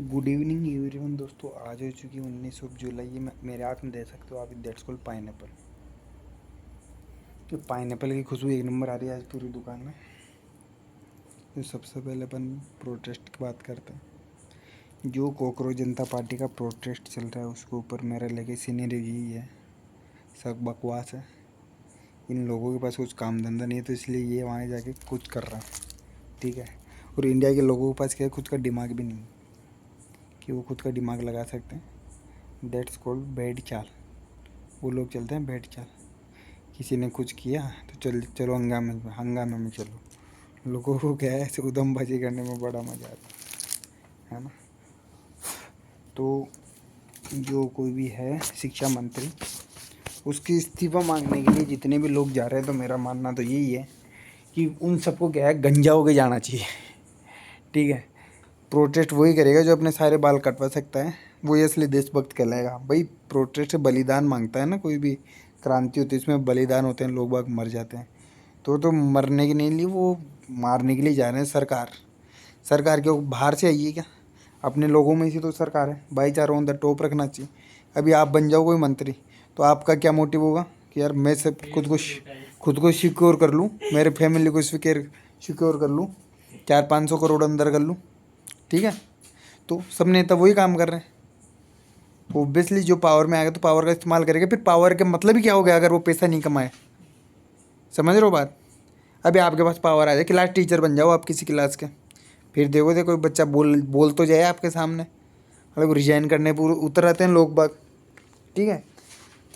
Good evening everyone दोस्तों। आज हो चुकी 19 जुलाई। ये मेरे हाथ में दे सकते हो आप। That's called pineapple. तो पाइनएप्पल की खुशबू एक नंबर आ रही है आज पूरी दुकान में। तो सबसे पहले अपन प्रोटेस्ट की बात करते हैं। जो कॉकरोच जनता पार्टी का प्रोटेस्ट चल रहा है उसके ऊपर मेरा लेके सीनियर यही है, सब बकवास है। इन लोगों के पास कुछ काम धंधा नहीं है तो इसलिए ये वहाँ जाके कुछ कर रहा है, ठीक है। और इंडिया के लोगों के पास क्या है, खुद का दिमाग भी नहीं कि वो खुद का दिमाग लगा सकते हैं। दैट्स कॉल्ड भेड़ चाल। वो लोग चलते हैं भेड़ चाल। किसी ने कुछ किया तो चलो हंगामे हंगामे में चलो। लोगों को क्या है, ऐसे उधमबाजी करने में बड़ा मज़ा आता है ना। तो जो कोई भी है शिक्षा मंत्री, उसकी इस्तीफ़ा मांगने के लिए जितने भी लोग जा रहे हैं, तो मेरा मानना तो यही है कि उन सबको क्या है, गंजा होके जाना चाहिए, ठीक है। प्रोटेस्ट वही करेगा जो अपने सारे बाल कटवा सकता है, वो ये असली देशभक्त कहलाएगा भाई। प्रोटेस्ट से बलिदान मांगता है ना, कोई भी क्रांति होती है इसमें बलिदान होते हैं, लोग बाग मर जाते हैं। तो मरने के नहीं लिए, वो मारने के लिए जा रहे हैं। सरकार के बाहर से आई है क्या? अपने लोगों में से तो सरकार है। भाईचारा ऑन द टॉप रखना चाहिए। अभी आप बन जाओ कोई मंत्री तो आपका क्या मोटिव होगा कि यार मैं सब खुद को सिक्योर कर लूँ, मेरे फैमिली को सिक्योर कर लूँ, 400-500 करोड़ अंदर कर लूँ, ठीक है। तो सब नेता वही काम कर रहे हैं। ओब्वियसली जो पावर में आएगा तो पावर का इस्तेमाल करेगा। फिर पावर के मतलब ही क्या हो गया अगर वो पैसा नहीं कमाए? समझ रहे हो बात? अभी आपके पास पावर आ जाए, क्लास टीचर बन जाओ आप किसी क्लास के, फिर देखो कोई बच्चा बोल तो जाए आपके सामने। मतलब रिजाइन करने पूरे उतर आते हैं लोग बाग, ठीक है।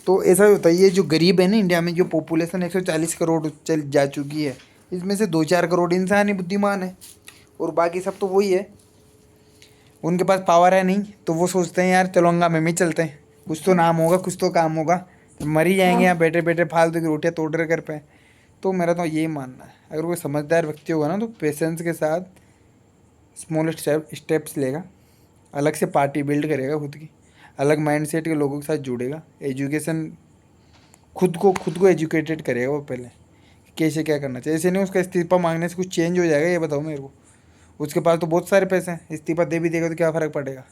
तो ऐसा होता है, ये जो गरीब है ना इंडिया में, जो पॉपुलेशन 140 करोड़ चल जा चुकी है, इसमें से 2-4 करोड़ इंसान ही बुद्धिमान है और बाकी सब तो वही है। उनके पास पावर है नहीं तो वो सोचते हैं यार चलो हंगामे में चलते हैं, कुछ तो नाम होगा, कुछ तो काम होगा। तो मर ही जाएंगे यहाँ बैठे बैठे फालतू की रोटियाँ तोड़ रहे घर पे। तो मेरा तो यही मानना है, अगर कोई समझदार व्यक्ति होगा ना तो पेशेंस के साथ स्मॉल स्टेप्स लेगा, अलग से पार्टी बिल्ड करेगा, खुद की अलग माइंडसेट के लोगों के साथ जुड़ेगा, एजुकेशन खुद को एजुकेटेड करेगा वो पहले, कैसे क्या करना चाहिए। ऐसे नहीं उसका इस्तीफा मांगने से कुछ चेंज हो जाएगा, ये बताओ मेरे को। उसके पास तो बहुत सारे पैसे हैं, इस्तीफा दे भी देगा तो क्या फ़र्क पड़ेगा,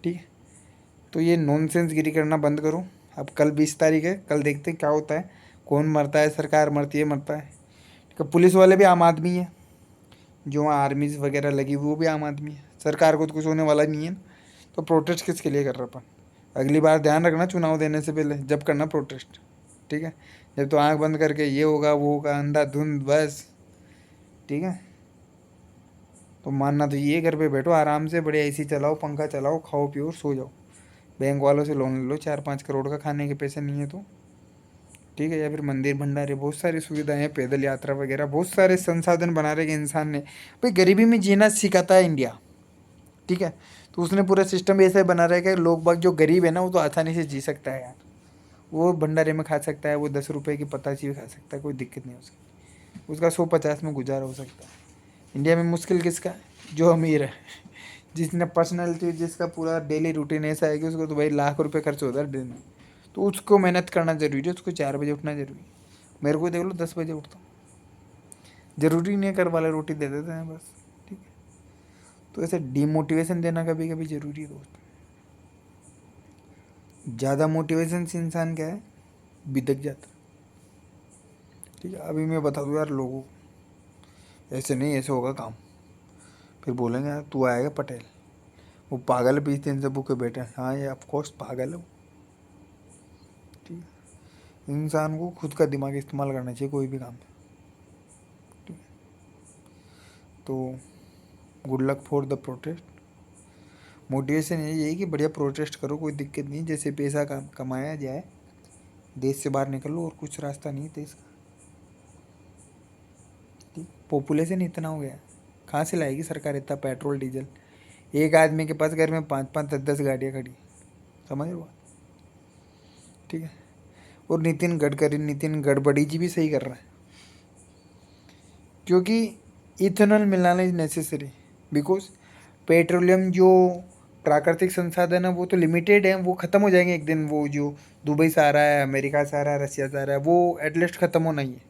ठीक है। तो ये नॉनसेंस गिरी करना बंद करो। अब कल 20 तारीख है, कल देखते हैं क्या होता है, कौन मरता है, सरकार मरती है मरता है। तो पुलिस वाले भी आम आदमी है, जो वहाँ आर्मीज वगैरह लगी हुई वो भी आम आदमी है। सरकार को तो कुछ होने वाला नहीं है ना। तो प्रोटेस्ट किसके लिए कर रहा अपन? अगली बार ध्यान रखना, चुनाव देने से पहले जब करना प्रोटेस्ट, ठीक है। जब तो आंख बंद करके ये होगा वो होगा, अंधाधुंध बस, ठीक है। तो मानना तो ये, घर पे बैठो आराम से, बढ़िया एसी चलाओ, पंखा चलाओ, खाओ पियो सो जाओ। बैंक वालों से लोन ले लो 4-5 करोड़ का, खाने के पैसे नहीं है तो, ठीक है। या फिर मंदिर भंडारे, बहुत सारी सुविधाएं हैं, पैदल यात्रा वगैरह, बहुत सारे संसाधन बना रहे इंसान ने। भाई गरीबी में जीना सिखाता है इंडिया, ठीक है। तो उसने पूरा सिस्टम ऐसा बना रहा है कि लोग बाग जो गरीब है ना वो तो आसानी से जी सकता है यार। वो भंडारे में खा सकता है, वो 10 रुपये की पताची भी खा सकता है, कोई दिक्कत नहीं हो सकती। उसका 150 में गुजारा हो सकता है। इंडिया में मुश्किल किसका है? जो अमीर है, जिसने पर्सनैलिटी, जिसका पूरा डेली रूटीन ऐसा है कि उसको तो भाई लाख रुपए खर्च होता है दिन में, तो उसको मेहनत करना ज़रूरी है, उसको 4 बजे उठना ज़रूरी है। मेरे को देख लो 10 बजे उठता हूँ, ज़रूरी नहीं है घर वाले रोटी दे देते हैं बस, ठीक है। तो ऐसे डीमोटिवेशन देना कभी कभी ज़रूरी है दोस्त। ज़्यादा मोटिवेशन से इंसान क्या है, बिदक जाता है, ठीक है। अभी मैं बता दूँ यार लोगों को, ऐसे नहीं ऐसे होगा काम, फिर बोलेंगे यार तू आएगा पटेल, वो पागल है, 20 दिन से भूखे बैठे हैं। हाँ ये ऑफकोर्स पागल है वो, ठीक है। इंसान को खुद का दिमाग इस्तेमाल करना चाहिए कोई भी काम में, ठीक है। तो good luck for the protest. Motivation यही है कि बढ़िया प्रोटेस्ट करो, कोई दिक्कत नहीं, जैसे पैसा कमाया जाए, देश से बाहर निकलो, और कुछ रास्ता नहीं देश का, ठीक। पॉपुलेशन इतना हो गया, कहाँ से लाएगी सरकार इतना पेट्रोल डीजल? एक आदमी के पास घर में 5-5 10-10 गाड़ियाँ खड़ी, समझ लो, ठीक है। और नितिन गडकरी जी भी सही कर रहा है, क्योंकि इथेनॉल मिलाना इज नेसेसरी, बिकॉज पेट्रोलियम जो प्राकृतिक संसाधन है वो तो लिमिटेड है, वो ख़त्म हो जाएंगे एक दिन। वो जो दुबई से आ रहा है, अमेरिका से आ रहा है, रशिया से आ रहा है, वो एटलीस्ट ख़त्म होना ही है।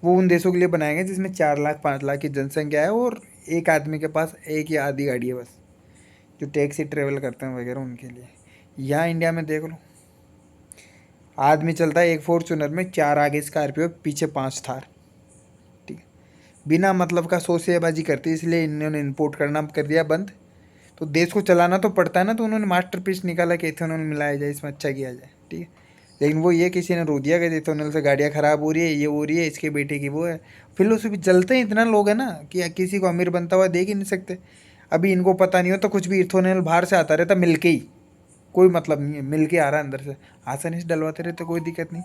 वो उन देशों के लिए बनाएंगे जिसमें 4 लाख 5 लाख की जनसंख्या है और एक आदमी के पास एक या आधी गाड़ी है बस, जो टैक्सी ट्रेवल करते हैं वगैरह उनके लिए। यहाँ इंडिया में देख लो, आदमी चलता है एक फॉर्चूनर में, 4 आगे स्कॉर्पियो, पीछे 5 थार, ठीक है। बिना मतलब का शोशेबाजी करती है, इसलिए इन्होंने इम्पोर्ट करना कर दिया बंद। तो देश को चलाना तो पड़ता है ना, तो उन्होंने मास्टरपीस निकाला कि इथेनॉल मिलाया जाए, इसमें अच्छा किया जाए, ठीक है। लेकिन वो ये किसी ने रो दिया कि इथेनॉल से गाड़ियाँ ख़राब हो रही है, ये हो रही है, इसके बेटे की वो है। फिलोसफी जलते हैं इतना लोग है ना कि किसी को अमीर बनता हुआ देख ही नहीं सकते। अभी इनको पता नहीं हो तो कुछ भी इथेनॉल बाहर से आता रहता मिल के ही, कोई मतलब नहीं है, मिल के आ रहा है अंदर से, आसानी से डलवाते रहते, कोई दिक्कत नहीं।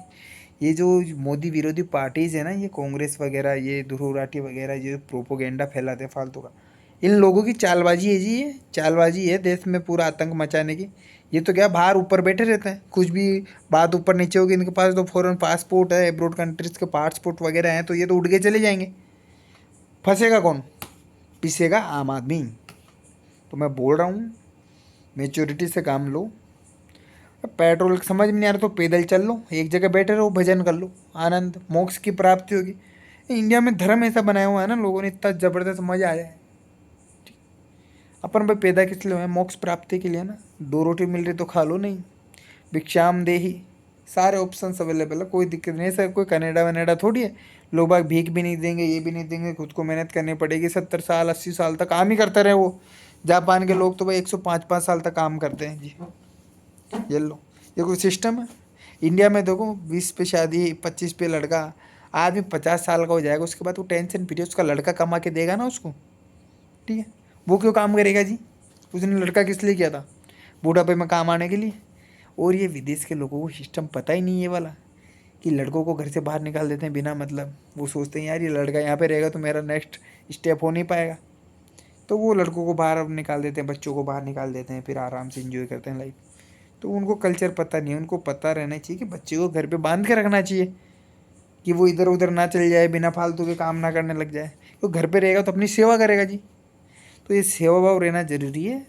ये जो मोदी विरोधी पार्टीज़ है ना, ये कांग्रेस वगैरह, ये ध्रुव राठी वगैरह, ये प्रोपोगेंडा फैलाते हैं फालतू का, इन लोगों की चालबाजी है जी, ये चालबाजी है देश में पूरा आतंक मचाने की। ये तो क्या बाहर ऊपर बैठे रहते हैं, कुछ भी बात ऊपर नीचे होगी, इनके पास तो फॉरेन पासपोर्ट है, अब्रोड कंट्रीज़ के पासपोर्ट वगैरह हैं, तो ये तो उड़ के चले जाएंगे। फंसेगा कौन? पिसेगा आम आदमी। तो मैं बोल रहा हूँ मेच्योरिटी से काम लो। पेट्रोल समझ में नहीं आ रहा तो पैदल चल लो, एक जगह बैठे रहो, भजन कर लो, आनंद मोक्ष की प्राप्ति होगी। इंडिया में धर्म ऐसा बनाया हुआ है ना लोगों ने, इतना ज़बरदस्त मज़ा आ जाए। अपन भाई पैदा किस लिए हुए हैं? मोक्ष प्राप्ति के लिए ना। 2 रोटी मिल रही तो खा लो, नहीं भिक्षाम देही, सारे ऑप्शंस अवेलेबल है, कोई दिक्कत नहीं है सर। कोई कनाडा वनेडा थोड़ी है, लोग बाग भीख भी नहीं देंगे, ये भी नहीं देंगे, खुद को मेहनत करनी पड़ेगी। 70 साल 80 साल तक काम ही करते रहे वो। जापान के लोग तो भाई 105 साल तक काम करते हैं जी। ये लो, ये कोई सिस्टम है? इंडिया में देखो 20 पे शादी, 25 पे लड़का, आदमी 50 साल का हो जाएगा, उसके बाद वो टेंशन फ्री, उसका लड़का कमा के देगा ना उसको, ठीक है। वो क्यों काम करेगा जी? उसने लड़का किस लिए किया था? बूढ़ापे में काम आने के लिए। और ये विदेश के लोगों को सिस्टम पता ही नहीं है ये वाला, कि लड़कों को घर से बाहर निकाल देते हैं बिना मतलब। वो सोचते हैं यार ये लड़का यहाँ पे रहेगा तो मेरा नेक्स्ट स्टेप हो नहीं पाएगा, तो वो लड़कों को बाहर निकाल देते हैं, बच्चों को बाहर निकाल देते हैं, फिर आराम से इंजॉय करते हैं लाइफ। तो उनको कल्चर पता नहीं है, उनको पता रहना चाहिए कि बच्चे को घर पे बांध के रखना चाहिए, कि वो इधर उधर ना चल जाए, बिना फालतू के काम ना करने लग जाए। तो घर पे रहेगा तो अपनी सेवा करेगा जी। तो ये सेवा भाव रहना जरूरी है।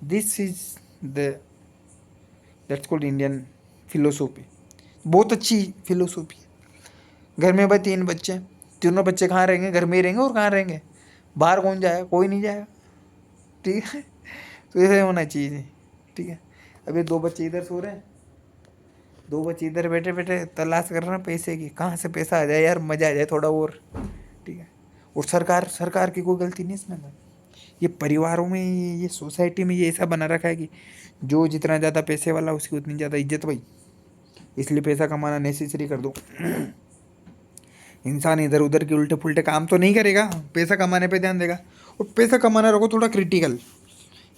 This is the that's called Indian philosophy. बहुत अच्छी फिलोसॉफी है। घर में भाई 3 बच्चे, तीनों बच्चे कहाँ रहेंगे? घर में ही रहेंगे, और कहाँ रहेंगे? बाहर कौन जाएगा? कोई नहीं जाएगा, ठीक है। तो ऐसे होना चाहिए, ठीक है। अभी 2 बच्चे इधर सो रहे हैं, 2 बच्चे इधर बैठे बैठे तलाश कर रहे हैं पैसे की, कहाँ से पैसा आ जाए यार, मज़ा आ जाए थोड़ा और, ठीक है। और सरकार की कोई गलती नहीं इसमें। ये परिवारों में, ये सोसाइटी में ये ऐसा बना रखा है कि जो जितना ज़्यादा पैसे वाला उसकी उतनी ज़्यादा इज्जत भाई, इसलिए पैसा कमाना नेसेसरी कर दो। इंसान इधर उधर के उल्टे पुल्टे काम तो नहीं करेगा, पैसा कमाने पे ध्यान देगा। और पैसा कमाना रखो थोड़ा क्रिटिकल,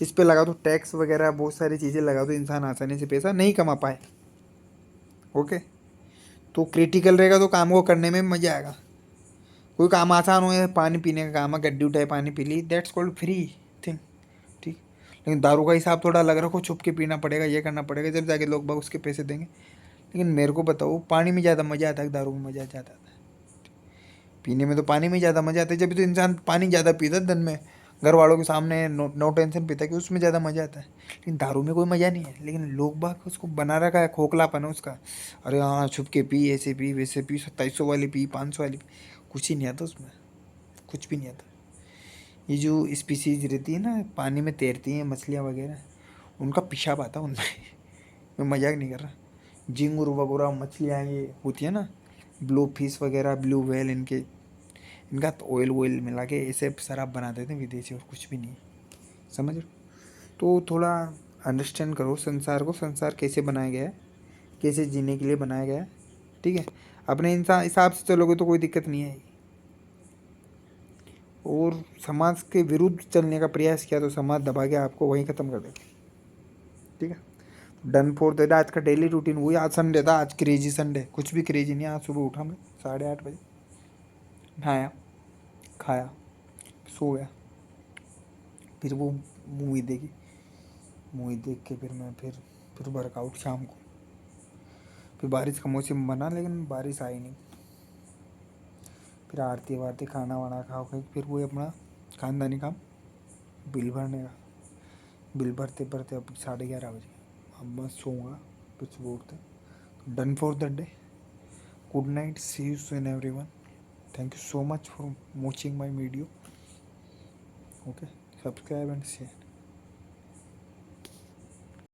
इस पे लगा दो टैक्स वगैरह, बहुत सारी चीज़ें लगा दो, इंसान आसानी से पैसा नहीं कमा पाए। ओके, तो क्रिटिकल रहेगा तो काम को करने में मज़ा आएगा। कोई काम आसान हो, या पानी पीने का काम है, गड्डी उठाए पानी पी ली, दैट्स कॉल्ड फ्री थिंग, ठीक। लेकिन दारू का हिसाब थोड़ा अलग रखो, छुप के पीना पड़ेगा, ये करना पड़ेगा, जब जाके लोग बाग उसके पैसे देंगे। लेकिन मेरे को बताओ, पानी में ज़्यादा मज़ा आता है, दारू में मज़ा ज़्यादा आता है? पीने में तो पानी में ज़्यादा मज़ा आता है, जब तो इंसान पानी ज़्यादा पीता है दिन में, घर वालों के सामने नो टेंशन पीता है, कि उसमें ज़्यादा मज़ा आता है। लेकिन दारू में कोई मज़ा नहीं है, लेकिन लोग बाग उसको बना रखा है, खोखलापन है उसका। अरे हाँ छुप के पी, ऐसे पी वैसे पी, 2700 वाली पी, 500 वाली पी, कुछ ही नहीं आता उसमें, कुछ भी नहीं आता। ये जो स्पीसीज रहती है ना, पानी में तैरती हैं मछलियाँ वगैरह, उनका पेशाब आता है उनमें। मैं मजाक नहीं कर रहा। झींगुर वगैरह मछलियाँ ये होती है ना, ब्लू फिश वगैरह, ब्लू व्हेल, इनका तो ऑयल वॉयल मिला के ऐसे शराब बना देते हैं विदेशी, और कुछ भी नहीं, समझ रहे हो? तो थोड़ा अंडरस्टैंड करो संसार को, संसार कैसे बनाया गया है, कैसे जीने के लिए बनाया गया है, ठीक है। अपने इंसान हिसाब से चलोगे तो कोई दिक्कत नहीं है। और समाज के विरुद्ध चलने का प्रयास किया तो समाज दबा के आपको वहीं ख़त्म कर देगा, ठीक है। Done for the day. आज का डेली रूटीन वही, आज संडे था, आज क्रेजी संडे, कुछ भी क्रेजी नहीं। आज सुबह उठा मैं 8:30 बजे, नहाया, खाया, सो गया, फिर वो मूवी देखी, मूवी देख के फिर वर्कआउट शाम को, फिर बारिश का मौसम बना लेकिन बारिश आई नहीं, फिर आरती वारती, खाना वाना खा के फिर वही अपना खानदानी काम, बिल भरने का। बिल भरते भरते अब 11:30 बजे, अब बस सोऊंगा, फिर सुबह उठते। Done for the day. Good night, see you soon everyone. Thank you so much for watching my video. Okay, subscribe and share.